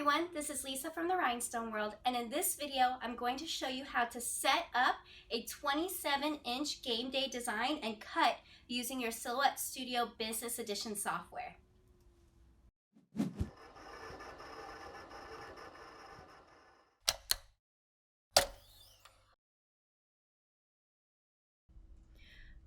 everyone, this is Lisa from the Rhinestone World, and in this video I'm going to show you how to set up a 27-inch Gameday design and cut using your Silhouette Studio Business Edition software.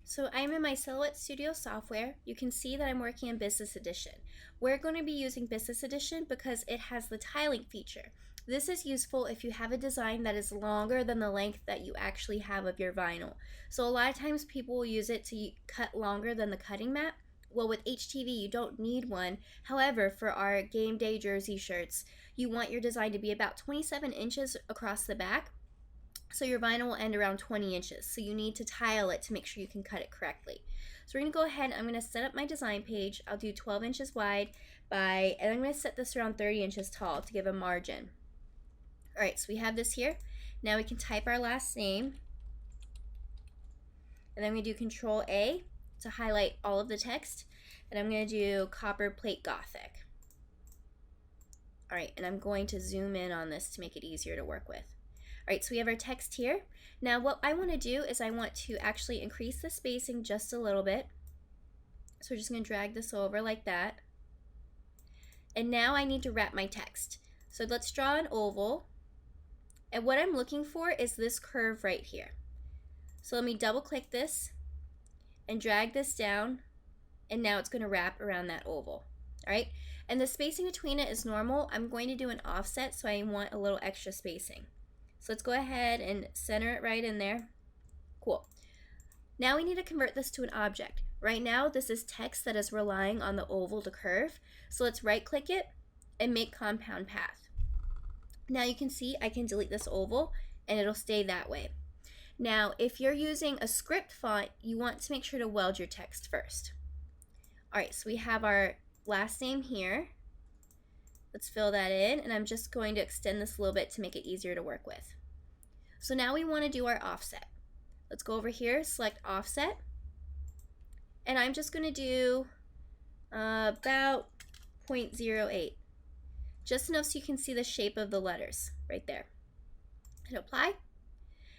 So I'm in my Silhouette Studio software. You can see that I'm working in Business Edition. We're going to be using Business Edition because it has the tiling feature. This is useful if you have a design that is longer than the length that you actually have of your vinyl. So a lot of times people will use it to cut longer than the cutting mat. Well, with HTV you don't need one. However, for our Gameday jersey shirts, you want your design to be about 27 inches across the back. So your vinyl will end around 20 inches. So you need to tile it to make sure you can cut it correctly. So we're going to go ahead and I'm going to set up my design page. I'll do 12 inches wide and I'm going to set this around 30 inches tall to give a margin. Alright, so we have this here. Now we can type our last name. And then I'm going to do Control A to highlight all of the text. And I'm going to do Copper Plate Gothic. Alright, and I'm going to zoom in on this to make it easier to work with. Alright, so we have our text here. Now what I want to do is I want to actually increase the spacing just a little bit. So we're just going to drag this over like that. And now I need to wrap my text. So let's draw an oval. And what I'm looking for is this curve right here. So let me double click this and drag this down. And now it's going to wrap around that oval. Alright, and the spacing between it is normal. I'm going to do an offset, so I want a little extra spacing. So let's go ahead and center it right in there. Cool. Now we need to convert this to an object. Right now this is text that is relying on the oval to curve. So let's right click it and make compound path. Now you can see I can delete this oval and it'll stay that way. Now if you're using a script font, you want to make sure to weld your text first. Alright, so we have our last name here. Let's fill that in, and I'm just going to extend this a little bit to make it easier to work with. So now we want to do our offset. Let's go over here, select offset, and I'm just going to do about 0.08, just enough so you can see the shape of the letters right there. Hit apply,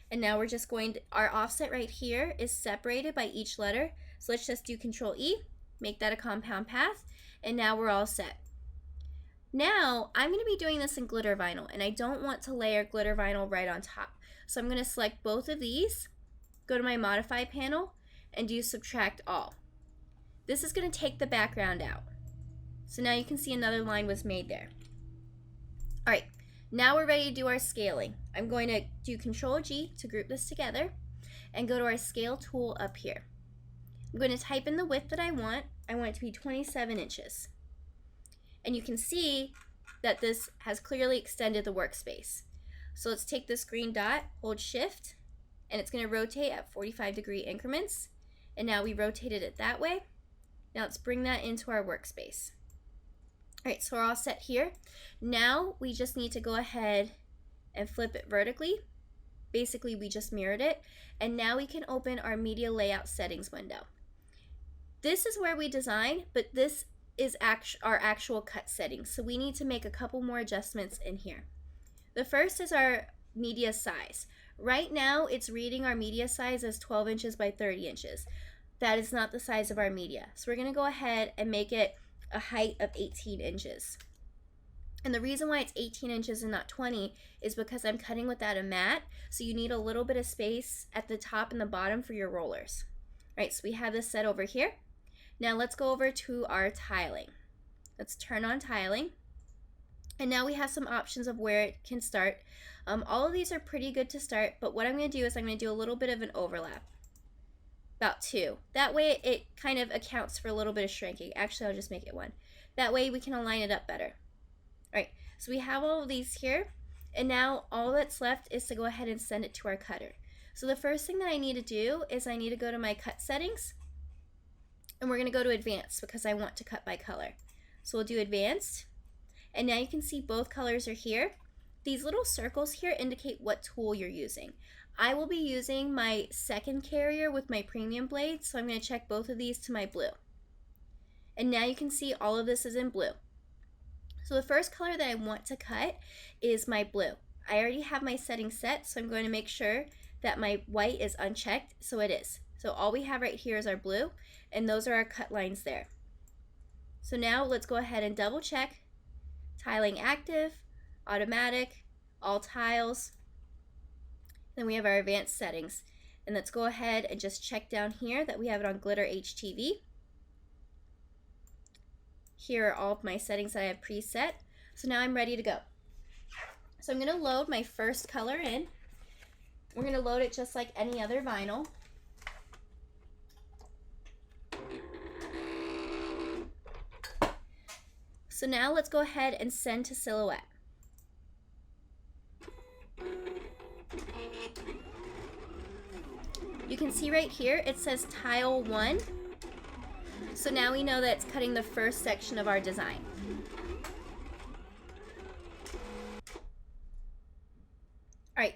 and now we're just going to, our offset right here is separated by each letter, so let's just do Control E, make that a compound path, and now we're all set. Now, I'm going to be doing this in glitter vinyl, and I don't want to layer glitter vinyl right on top. So I'm going to select both of these, go to my Modify panel, and do Subtract All. This is going to take the background out. So now you can see another line was made there. Alright, now we're ready to do our scaling. I'm going to do Control G to group this together, and go to our Scale tool up here. I'm going to type in the width that I want. I want it to be 27 inches. And you can see that this has clearly extended the workspace. So let's take this green dot, hold shift, and it's going to rotate at 45-degree increments. And now we rotated it that way. Now let's bring that into our workspace. Alright, so we're all set here. Now we just need to go ahead and flip it vertically. Basically we just mirrored it. And now we can open our media layout settings window. This is where we design, but this is our actual cut settings. So we need to make a couple more adjustments in here. The first is our media size. Right now it's reading our media size as 12 inches by 30 inches. That is not the size of our media. So we're going to go ahead and make it a height of 18 inches. And the reason why it's 18 inches and not 20 is because I'm cutting without a mat. So you need a little bit of space at the top and the bottom for your rollers. All right, so we have this set over here. Now let's go over to our tiling. Let's turn on tiling. And now we have some options of where it can start. All of these are pretty good to start, but what I'm going to do is I'm going to do a little bit of an overlap. About 2. That way it kind of accounts for a little bit of shrinking. Actually, I'll just make it 1. That way we can align it up better. Alright, so we have all of these here. And now all that's left is to go ahead and send it to our cutter. So the first thing that I need to do is I need to go to my cut settings. And we're going to go to Advanced because I want to cut by color. So we'll do Advanced. And now you can see both colors are here. These little circles here indicate what tool you're using. I will be using my second carrier with my premium blade, so I'm going to check both of these to my blue. And now you can see all of this is in blue. So the first color that I want to cut is my blue. I already have my settings set, so I'm going to make sure that my white is unchecked, so it is. So all we have right here is our blue, and those are our cut lines there. So now let's go ahead and double check. Tiling active, automatic, all tiles. Then we have our advanced settings. And let's go ahead and just check down here that we have it on Glitter HTV. Here are all of my settings that I have preset. So now I'm ready to go. So I'm going to load my first color in. We're going to load it just like any other vinyl. So now let's go ahead and send to silhouette. You can see right here it says tile 1. So now we know that it's cutting the first section of our design. Alright,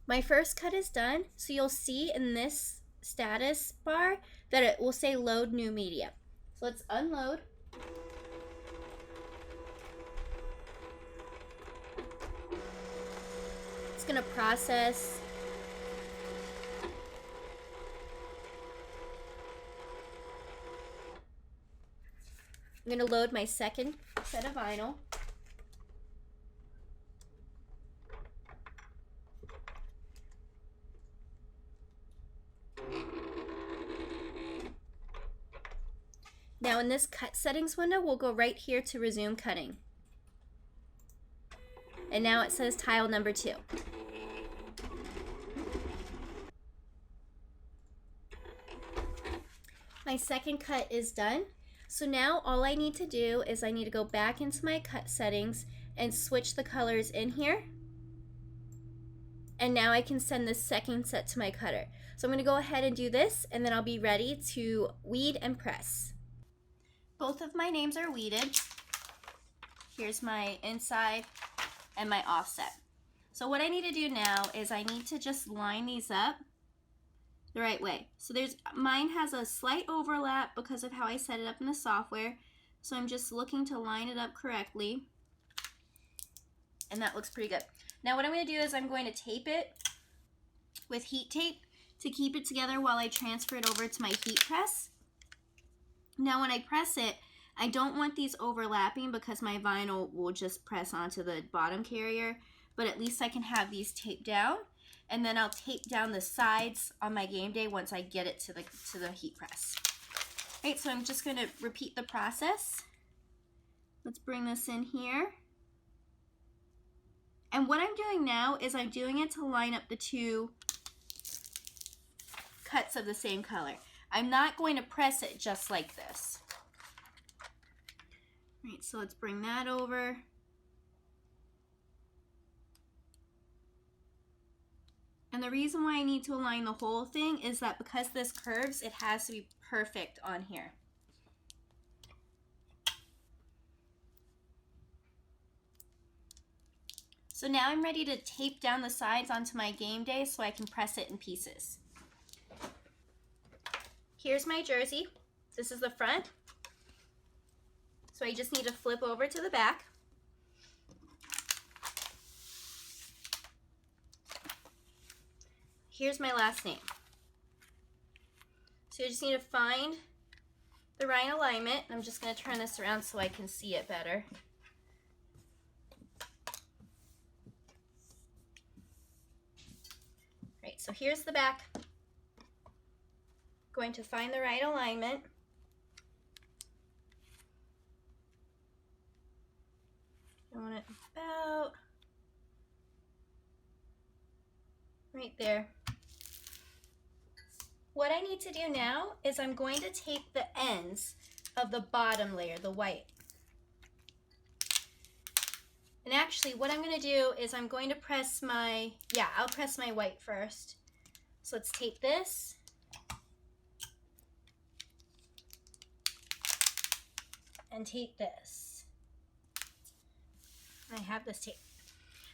my first cut is done, so you'll see in this status bar that it will say load new media. So let's unload. It's going to process. I'm going to load my second set of vinyl. Now in this cut settings window, we'll go right here to resume cutting. And now it says tile number 2. My second cut is done. So now all I need to do is I need to go back into my cut settings and switch the colors in here. And now I can send the second set to my cutter. So I'm going to go ahead and do this, and then I'll be ready to weed and press. Both of my names are weeded. Here's my inside and my offset. So what I need to do now is I need to just line these up the right way. So mine has a slight overlap because of how I set it up in the software. So I'm just looking to line it up correctly. And that looks pretty good. Now what I'm going to do is I'm going to tape it with heat tape to keep it together while I transfer it over to my heat press. Now when I press it, I don't want these overlapping because my vinyl will just press onto the bottom carrier, but at least I can have these taped down. And then I'll tape down the sides on my Gameday once I get it to the heat press. Right, so I'm just going to repeat the process. Let's bring this in here. And what I'm doing now is I'm doing it to line up the two cuts of the same color. I'm not going to press it just like this. Right, so let's bring that over. And the reason why I need to align the whole thing is that because this curves, it has to be perfect on here. So now I'm ready to tape down the sides onto my Gameday so I can press it in pieces. Here's my jersey. This is the front. So I just need to flip over to the back. Here's my last name. So you just need to find the right alignment. I'm just going to turn this around so I can see it better. Right, so here's the back. Going to find the right alignment. I want it about right there. What I need to do now is I'm going to tape the ends of the bottom layer, the white. And actually what I'm going to do is I'm going to press I'll press my white first. So let's tape this. And tape this. I have this tape.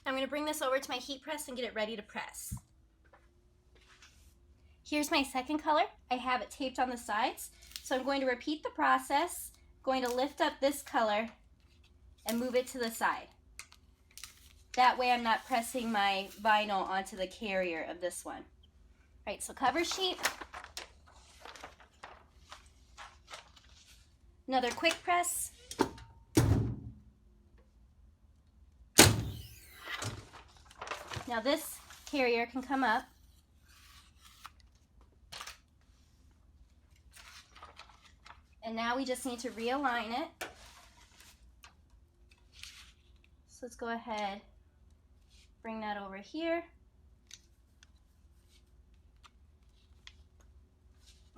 I'm going to bring this over to my heat press and get it ready to press. Here's my second color. I have it taped on the sides. So I'm going to repeat the process, going to lift up this color and move it to the side. That way I'm not pressing my vinyl onto the carrier of this one. All right, so cover sheet. Another quick press. Now this carrier can come up. And now we just need to realign it. So let's go ahead, bring that over here.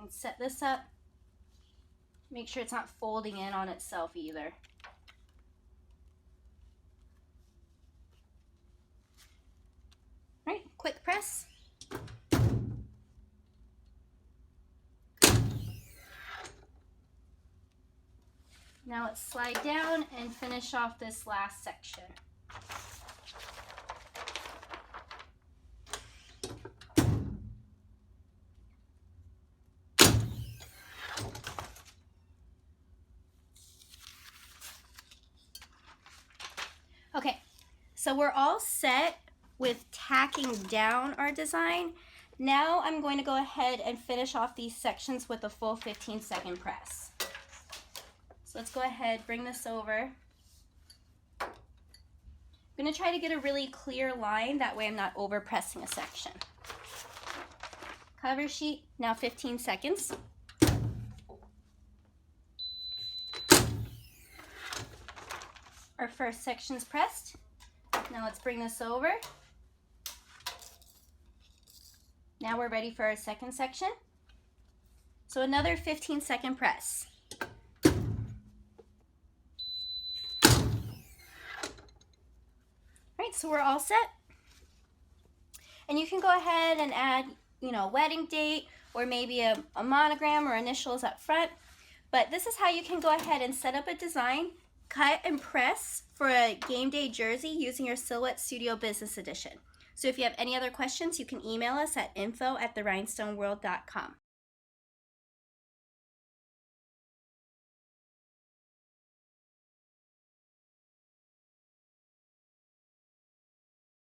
And set this up. Make sure it's not folding in on itself either. All right, quick press. Now let's slide down and finish off this last section. Okay, so we're all set with tacking down our design. Now I'm going to go ahead and finish off these sections with a full 15-second press. So let's go ahead, bring this over. I'm going to try to get a really clear line, that way I'm not over pressing a section. Cover sheet, now 15 seconds. Our first section's pressed. Now let's bring this over. Now we're ready for our second section. So another 15-second press. All right, so we're all set. And you can go ahead and add, a wedding date or maybe a monogram or initials up front. But this is how you can go ahead and set up a design, cut and press for a game day jersey using your Silhouette Studio Business Edition. So if you have any other questions, you can email us at info@therhinestoneworld.com.